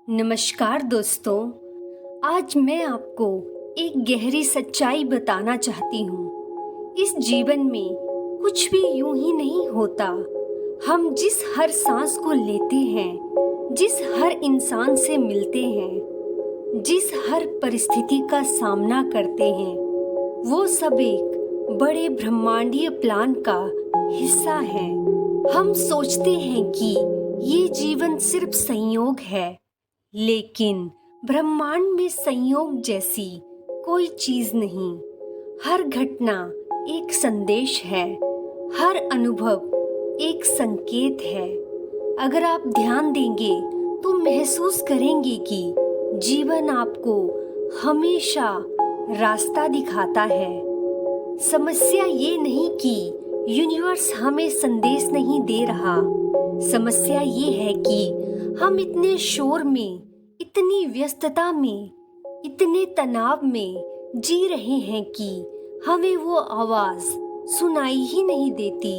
नमस्कार दोस्तों। आज मैं आपको एक गहरी सच्चाई बताना चाहती हूँ। इस जीवन में कुछ भी यूं ही नहीं होता। हम जिस हर सांस को लेते हैं, जिस हर इंसान से मिलते हैं, जिस हर परिस्थिति का सामना करते हैं, वो सब एक बड़े ब्रह्मांडीय प्लान का हिस्सा है। हम सोचते हैं कि ये जीवन सिर्फ संयोग है, लेकिन ब्रह्मांड में संयोग जैसी कोई चीज नहीं। हर घटना एक संदेश है, हर अनुभव एक संकेत है। अगर आप ध्यान देंगे तो महसूस करेंगे कि जीवन आपको हमेशा रास्ता दिखाता है। समस्या ये नहीं कि यूनिवर्स हमें संदेश नहीं दे रहा। समस्या ये है कि हम इतने शोर में, इतनी व्यस्तता में, इतने तनाव में जी रहे हैं कि हमें वो आवाज सुनाई ही नहीं देती।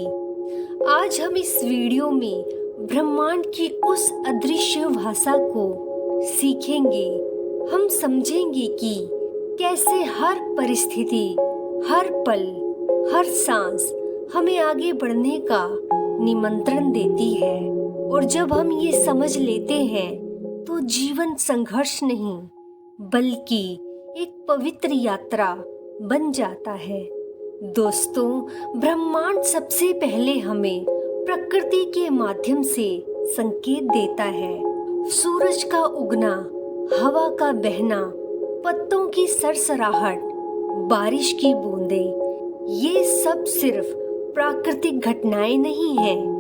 आज हम इस वीडियो में ब्रह्मांड की उस अदृश्य भाषा को सीखेंगे। हम समझेंगे कि कैसे हर परिस्थिति, हर पल, हर सांस हमें आगे बढ़ने का निमंत्रण देती है। और जब हम ये समझ लेते हैं तो जीवन संघर्ष नहीं बल्कि एक पवित्र यात्रा बन जाता है। दोस्तों, ब्रह्मांड सबसे पहले हमें प्रकृति के माध्यम से संकेत देता है। सूरज का उगना, हवा का बहना, पत्तों की सरसराहट, बारिश की बूंदें, ये सब सिर्फ प्राकृतिक घटनाएं नहीं हैं।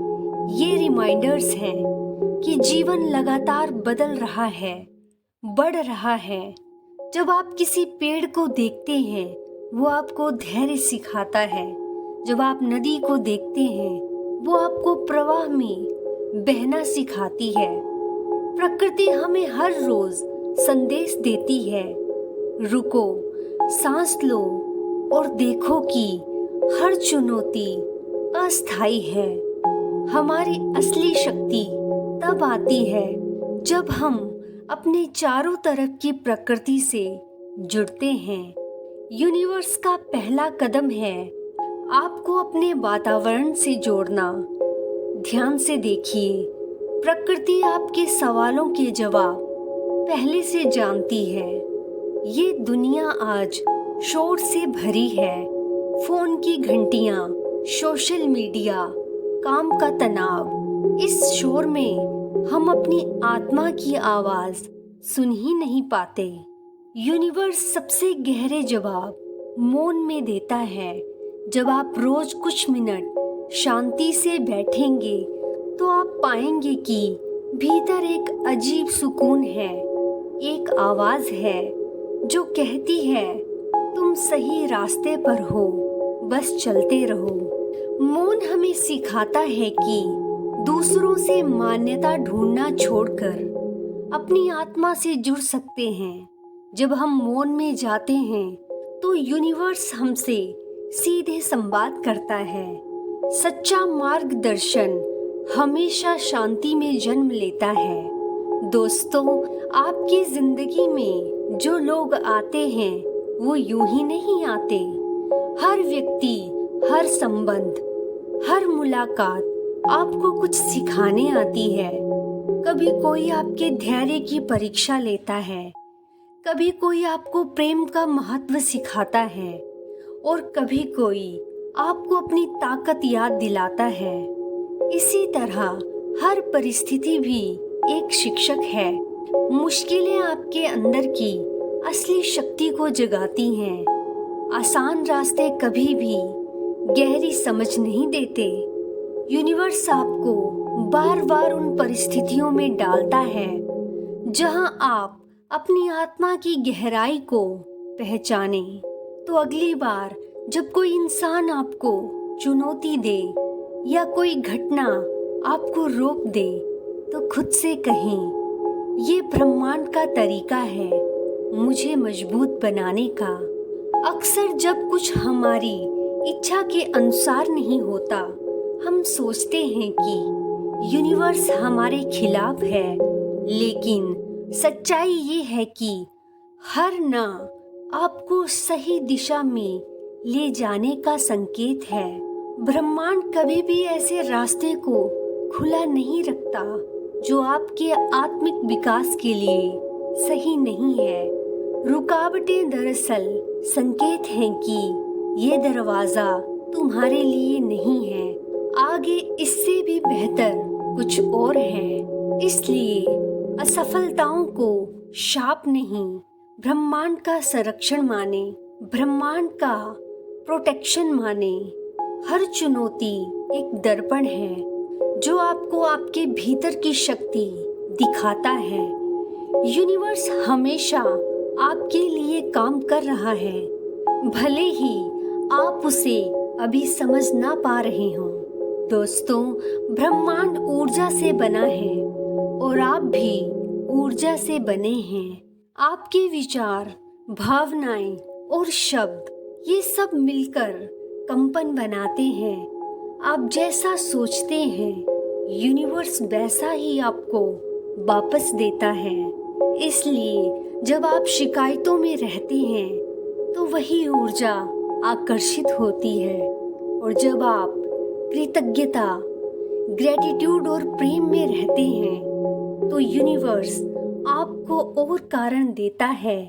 ये रिमाइंडर्स हैं कि जीवन लगातार बदल रहा है, बढ़ रहा है। जब आप किसी पेड़ को देखते हैं, वो आपको धैर्य सिखाता है। जब आप नदी को देखते हैं, वो आपको प्रवाह में बहना सिखाती है। प्रकृति हमें हर रोज संदेश देती है, रुको, सांस लो और देखो कि हर चुनौती अस्थायी है। हमारी असली शक्ति तब आती है जब हम अपने चारों तरफ की प्रकृति से जुड़ते हैं। यूनिवर्स का पहला कदम है आपको अपने वातावरण से जोड़ना। ध्यान से देखिए, प्रकृति आपके सवालों के जवाब पहले से जानती है। ये दुनिया आज शोर से भरी है। फोन की घंटियां, सोशल मीडिया, काम का तनाव। इस शोर में हम अपनी आत्मा की आवाज सुन ही नहीं पाते। यूनिवर्स सबसे गहरे जवाब मौन में देता है। जब आप रोज कुछ मिनट शांति से बैठेंगे तो आप पाएंगे कि भीतर एक अजीब सुकून है। एक आवाज है जो कहती है, तुम सही रास्ते पर हो, बस चलते रहो। मौन हमें सिखाता है कि दूसरों से मान्यता ढूंढना छोड़कर अपनी आत्मा से जुड़ सकते हैं। जब हम मौन में जाते हैं तो यूनिवर्स हमसे सीधे संवाद करता है। सच्चा मार्गदर्शन हमेशा शांति में जन्म लेता है। दोस्तों, आपकी जिंदगी में जो लोग आते हैं वो यूं ही नहीं आते। हर व्यक्ति, हर संबंध, हर मुलाकात आपको कुछ सिखाने आती है। कभी कोई आपके धैर्य की परीक्षा लेता है, कभी कोई आपको प्रेम का महत्व सिखाता है और कभी कोई आपको अपनी ताकत याद दिलाता है। इसी तरह हर परिस्थिति भी एक शिक्षक है। मुश्किलें आपके अंदर की असली शक्ति को जगाती हैं। आसान रास्ते कभी भी गहरी समझ नहीं देते। यूनिवर्स आपको बार बार उन परिस्थितियों में डालता है जहां आप अपनी आत्मा की गहराई को पहचाने। तो अगली बार जब कोई इंसान आपको चुनौती दे या कोई घटना आपको रोक दे तो खुद से कहें, ये ब्रह्मांड का तरीका है मुझे मजबूत बनाने का। अक्सर जब कुछ हमारी इच्छा के अनुसार नहीं होता, हम सोचते हैं कि यूनिवर्स हमारे खिलाफ है, लेकिन सच्चाई ये है कि हर ना आपको सही दिशा में ले जाने का संकेत है। ब्रह्मांड कभी भी ऐसे रास्ते को खुला नहीं रखता जो आपके आत्मिक विकास के लिए सही नहीं है। रुकावटें दरअसल संकेत हैं कि ये दरवाजा तुम्हारे लिए नहीं है, आगे इससे भी बेहतर कुछ और है। इसलिए असफलताओं को शाप नहीं, ब्रह्मांड का संरक्षण माने, ब्रह्मांड का प्रोटेक्शन माने। हर चुनौती एक दर्पण है जो आपको आपके भीतर की शक्ति दिखाता है। यूनिवर्स हमेशा आपके लिए काम कर रहा है, भले ही आप उसे अभी समझ ना पा रहे हों। दोस्तों, ब्रह्मांड ऊर्जा से बना है और आप भी ऊर्जा से बने हैं। आपके विचार, भावनाएं और शब्द ये सब मिलकर कंपन बनाते हैं। आप जैसा सोचते हैं यूनिवर्स वैसा ही आपको वापस देता है। इसलिए जब आप शिकायतों में रहते हैं तो वही ऊर्जा आकर्षित होती है, और जब आप कृतज्ञता, ग्रेटिट्यूड और प्रेम में रहते हैं तो यूनिवर्स आपको और कारण देता है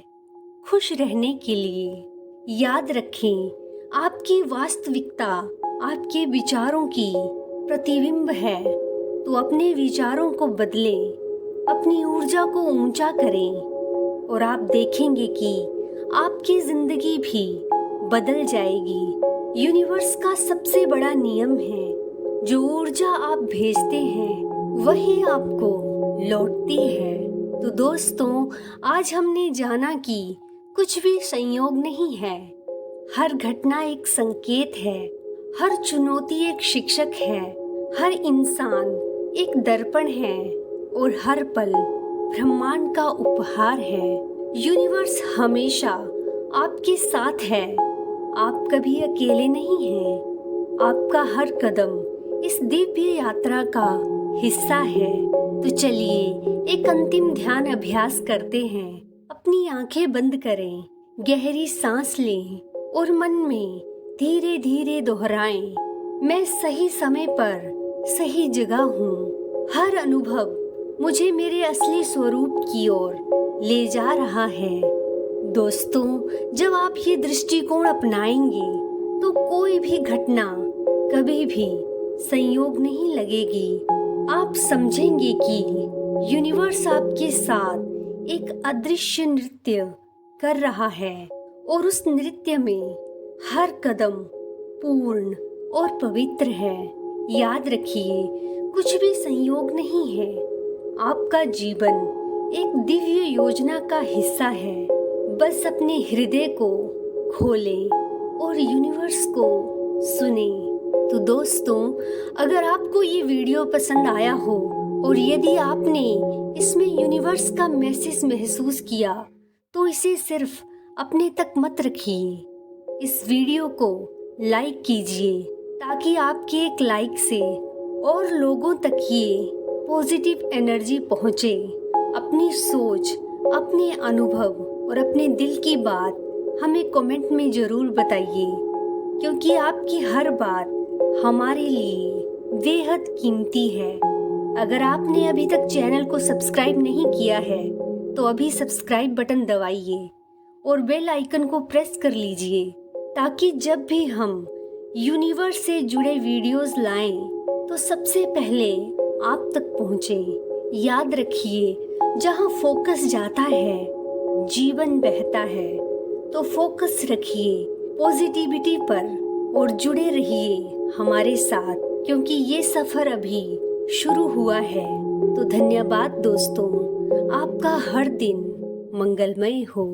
खुश रहने के लिए। याद रखें, आपकी वास्तविकता आपके विचारों की प्रतिबिंब है, तो अपने विचारों को बदलें, अपनी ऊर्जा को ऊंचा करें और आप देखेंगे कि आपकी जिंदगी भी बदल जाएगी। यूनिवर्स का सबसे बड़ा नियम है, जो ऊर्जा आप भेजते हैं वही आपको लौटती है। तो दोस्तों, आज हमने जाना कि कुछ भी संयोग नहीं है, हर घटना एक संकेत है, हर चुनौती एक शिक्षक है, हर इंसान एक दर्पण है और हर पल ब्रह्मांड का उपहार है। यूनिवर्स हमेशा आपके साथ है, आप कभी अकेले नहीं हैं। आपका हर कदम इस दिव्य यात्रा का हिस्सा है। तो चलिए एक अंतिम ध्यान अभ्यास करते हैं। अपनी आंखें बंद करें, गहरी सांस लें और मन में धीरे धीरे दोहराएं, मैं सही समय पर सही जगह हूँ। हर अनुभव मुझे मेरे असली स्वरूप की ओर ले जा रहा है। दोस्तों, जब आप ये दृष्टिकोण अपनाएंगे तो कोई भी घटना कभी भी संयोग नहीं लगेगी। आप समझेंगे कि यूनिवर्स आपके साथ एक अदृश्य नृत्य कर रहा है और उस नृत्य में हर कदम पूर्ण और पवित्र है। याद रखिए, कुछ भी संयोग नहीं है, आपका जीवन एक दिव्य योजना का हिस्सा है। बस अपने हृदय को खोलें और यूनिवर्स को सुनें। तो दोस्तों, अगर आपको ये वीडियो पसंद आया हो और यदि आपने इसमें यूनिवर्स का मैसेज महसूस किया तो इसे सिर्फ अपने तक मत रखिए, इस वीडियो को लाइक कीजिए, ताकि आपके एक लाइक से और लोगों तक ये पॉजिटिव एनर्जी पहुँचे। अपनी सोच, अपने अनुभव और अपने दिल की बात हमें कमेंट में ज़रूर बताइए, क्योंकि आपकी हर बात हमारे लिए बेहद कीमती है। अगर आपने अभी तक चैनल को सब्सक्राइब नहीं किया है तो अभी सब्सक्राइब बटन दबाइए और बेल आइकन को प्रेस कर लीजिए, ताकि जब भी हम यूनिवर्स से जुड़े वीडियोस लाएं तो सबसे पहले आप तक पहुंचे। याद रखिए, जहां फोकस जाता है जीवन बहता है। तो फोकस रखिए पॉजिटिविटी पर और जुड़े रहिए हमारे साथ, क्योंकि ये सफर अभी शुरू हुआ है। तो धन्यवाद दोस्तों, आपका हर दिन मंगलमय हो।